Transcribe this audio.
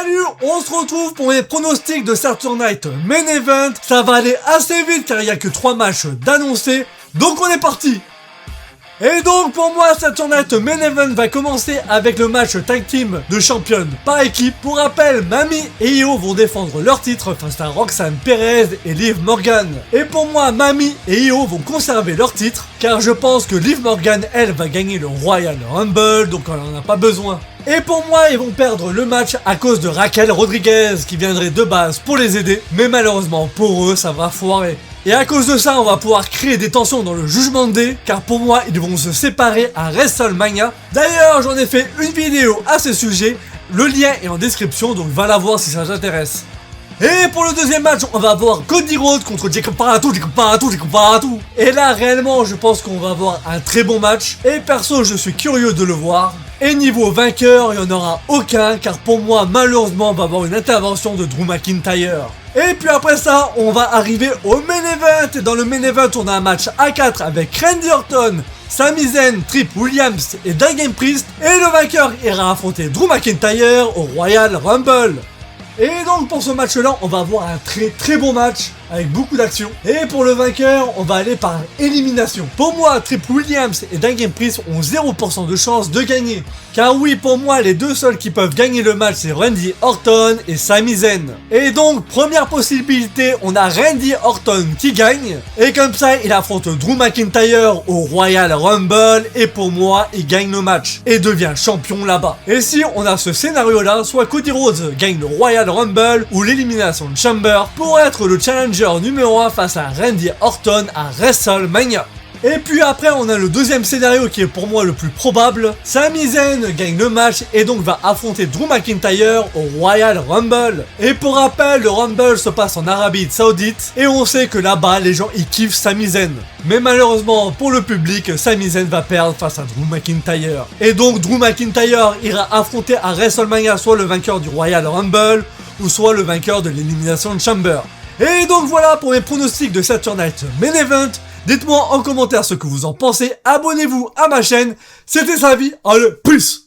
Salut, on se retrouve pour mes pronostics de Saturday Night Main Event. Ça va aller assez vite car il n'y a que 3 matchs d'annoncés. Donc on est parti. Et donc pour moi, Saturday Night Main Event va commencer avec le match tag team de championne par équipe. Pour rappel, Mami et Io vont défendre leur titre face à Roxanne Perez et Liv Morgan. Et pour moi, Mami et Io vont conserver leur titre car je pense que Liv Morgan, elle, va gagner le Royal Rumble, donc elle n'en a pas besoin. Et pour moi, ils vont perdre le match à cause de Raquel Rodriguez qui viendrait de base pour les aider, mais malheureusement pour eux, ça va foirer. Et à cause de ça, on va pouvoir créer des tensions dans le Judgment Day, car pour moi, ils vont se séparer à WrestleMania. D'ailleurs, j'en ai fait une vidéo à ce sujet, le lien est en description, donc va la voir si ça t'intéresse. Et pour le deuxième match, on va avoir Cody Rhodes contre Jacob Fatu. Et là, réellement, je pense qu'on va avoir un très bon match. Et perso, je suis curieux de le voir. Et niveau vainqueur, il n'y en aura aucun, car pour moi, malheureusement, on va avoir une intervention de Drew McIntyre. Et puis après ça, on va arriver au Main Event. Et dans le Main Event, on a un match A4 avec Randy Orton, Sami Zayn, Tripp Williams et Damian Priest. Et le vainqueur ira affronter Drew McIntyre au Royal Rumble. Et donc pour ce match là, on va avoir un très bon match avec beaucoup d'action. Et pour le vainqueur, on va aller par élimination. Pour moi, Tripp Williams et Damian Priest ont 0% de chance de gagner. Car oui, pour moi, les deux seuls qui peuvent gagner le match, c'est Randy Orton et Sami Zayn. Et donc, première possibilité, on a Randy Orton qui gagne. Et comme ça, il affronte Drew McIntyre au Royal Rumble. Et pour moi, il gagne le match et devient champion là-bas. Et si on a ce scénario-là, soit Cody Rhodes gagne le Royal Rumble ou l'élimination de Chamber pour être le challenger numéro 1 face à Randy Orton à WrestleMania. Et puis après, on a le deuxième scénario qui est pour moi le plus probable. Sami Zayn gagne le match et donc va affronter Drew McIntyre au Royal Rumble. Et pour rappel, le Rumble se passe en Arabie Saoudite et on sait que là-bas, les gens ils kiffent Sami Zayn. Mais malheureusement pour le public, Sami Zayn va perdre face à Drew McIntyre. Et donc Drew McIntyre ira affronter à WrestleMania soit le vainqueur du Royal Rumble ou soit le vainqueur de l'élimination de Chamber. Et donc voilà pour mes pronostics de Saturday Night Main Event. Dites-moi en commentaire ce que vous en pensez, abonnez-vous à ma chaîne, c'était Savi, allez, peace!